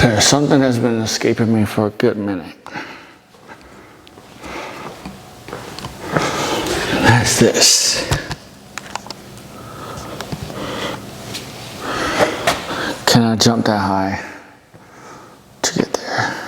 There's something that's been escaping me for a good minute. That's this. Can I jump that high to get there?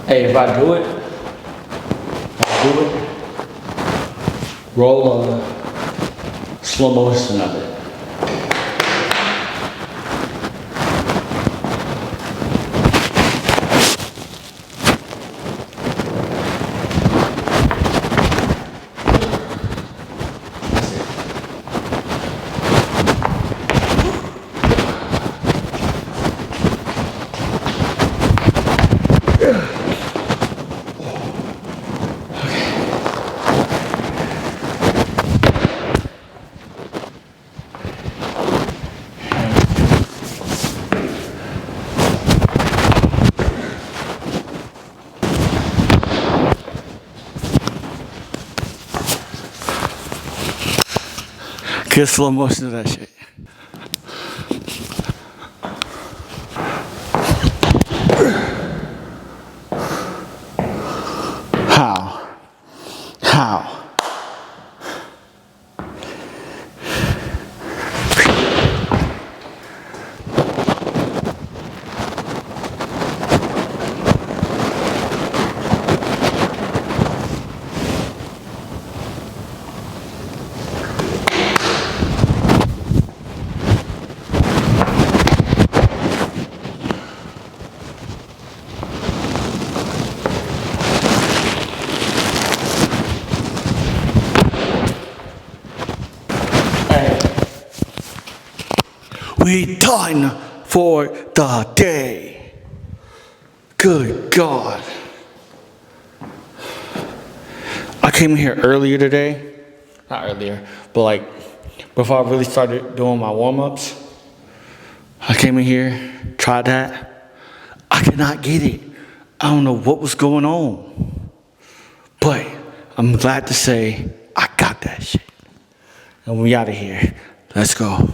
Hey, if I do it, roll a slow motion of it. Good slow motion of that shit. How? We done for the day. Good God. I came here earlier today. Not earlier, but like before I really started doing my warm-ups. I came in here, tried that. I could not get it. I don't know what was going on. But I'm glad to say I got that shit. And we out of here. Let's go.